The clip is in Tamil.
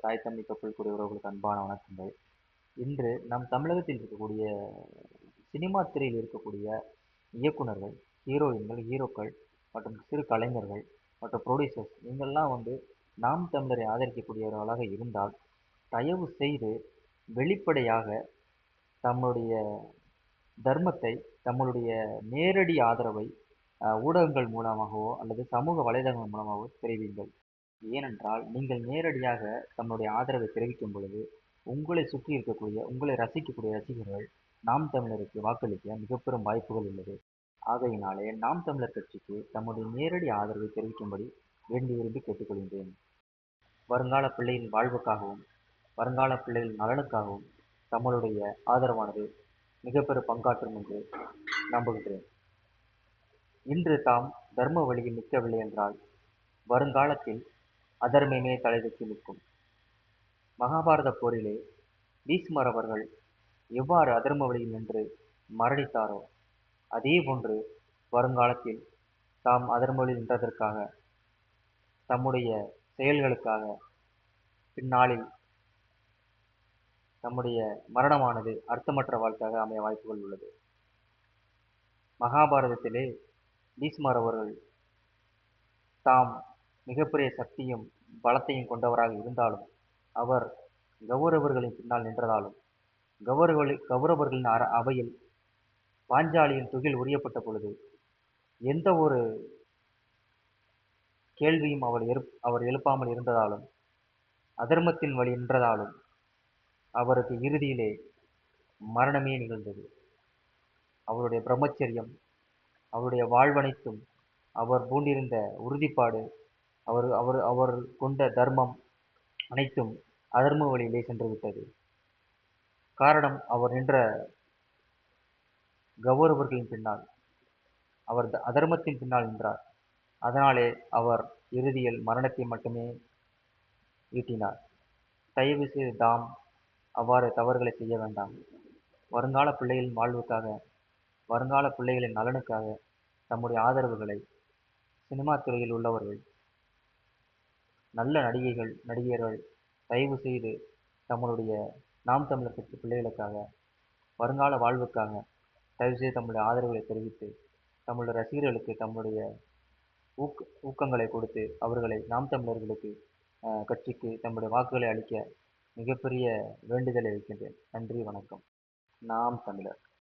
தாய் தந்தை தொப்புள் கூடிய உறவுகளுக்கு அன்பான வணக்கங்கள். இன்று நம் தமிழகத்தில் இருக்கக்கூடிய சினிமா துறையில் இருக்கக்கூடிய இயக்குனர்கள், ஹீரோயின்கள், ஹீரோக்கள் மற்றும் சிறு கலைஞர்கள் மற்றும் புரொடியூசர்ஸ் இவங்கெல்லாம் நாம் தமிழரை ஆதரிக்கக்கூடியவர்களாக இருந்தால், தயவு செய்து வெளிப்படையாக தம்முடைய தர்மத்தை, தங்களுடைய நேரடி ஆதரவை ஊடகங்கள் மூலமாகவோ அல்லது சமூக வலைதளங்கள் மூலமாகவோ தெரிவிங்கள். ஏனென்றால், நீங்கள் நேரடியாக தன்னுடைய ஆதரவை தெரிவிக்கும் பொழுது, உங்களை சுற்றி இருக்கக்கூடிய, உங்களை ரசிக்கக்கூடிய ரசிகர்கள் நாம் தமிழருக்கு வாக்களிக்க மிகப்பெரும் வாய்ப்புகள் உள்ளது. ஆகையினாலே நாம் தமிழர் கட்சிக்கு தம்முடைய நேரடி ஆதரவை தெரிவிக்கும்படி வேண்டி விரும்பி கேட்டுக்கொள்கின்றேன். வருங்கால பிள்ளைகளின் வாழ்வுக்காகவும், வருங்கால பிள்ளைகளின் நலனுக்காகவும் தங்களுடைய ஆதரவானது மிகப்பெரும் பங்காற்றும் என்று நம்புகின்றேன். இன்று தாம் தர்ம வழியில் நிற்கவில்லை என்றால், வருங்காலத்தில் அதர்மமே தலைதூக்கி நிற்கும். மகாபாரத போரிலே பீஷ்மர் அவர்கள் எவ்வாறு அதர்ம வழியில் நின்று மரணித்தாரோ, அதே போன்று வருங்காலத்தில் தாம் அதர்ம வழியில் நின்றதற்காக, தம்முடைய செயல்களுக்காக பின்னாளில் தம்முடைய மரணமானது அர்த்தமற்ற வாழ்க்கையாக அமைய வாய்ப்புகள் உள்ளது. மகாபாரதத்திலே பீஷ்மர் அவர்கள் தாம் மிகப்பெரிய சக்தியும் பலத்தையும் கொண்டவராக இருந்தாலும், அவர் கௌரவர்களின் பின்னால் நின்றதாலும், கௌரவர்களின் அவையில் பாஞ்சாலியின் துகில் உரியப்பட்ட பொழுது எந்த ஒரு கேள்வியும் அவர் எழுப்பாமல் இருந்ததாலும், அதர்மத்தின் வழி நின்றதாலும் அவருக்கு இறுதியிலே மரணமே நிகழ்ந்தது. அவருடைய பிரம்மச்சரியம், அவருடைய வாழ்வனைத்தும், அவர் பூண்டிருந்த உறுதிப்பாடு, அவர் அவர் அவர் கொண்ட தர்மம் அனைத்தும் அதர்ம வழியிலே சென்று விட்டது. காரணம், அவர் நின்ற கௌரவர்களின் பின்னால், அவர் அதர்மத்தின் பின்னால் நின்றார். அதனாலே அவர் இறுதியில் மரணத்தை மட்டுமே ஈட்டினார். தயவு செய்து தாம் அவ்வாறு தவறுகளை செய்ய வேண்டாம். வருங்கால பிள்ளைகளின் வாழ்வுக்காக, வருங்கால பிள்ளைகளின் நலனுக்காக தம்முடைய ஆதரவுகளை சினிமா துறையில் உள்ளவர்கள், நல்ல நடிகைகள், நடிகர்கள் தயவு செய்து தம்முடைய நாம் தமிழர் கட்சி பிள்ளைகளுக்காக, வருங்கால வாழ்வுக்காக தயவு செய்து தம்முடைய ஆதரவுகளை தெரிவித்து, தம்முடைய ரசிகர்களுக்கு தம்முடைய ஊக்கங்களை கொடுத்து அவர்களை நாம் தமிழர்களுக்கு கட்சிக்கு தம்முடைய வாக்குகளை அளிக்க மிகப்பெரிய வேண்டுதலை வைக்கின்றேன். நன்றி, வணக்கம். நாம் தமிழர்.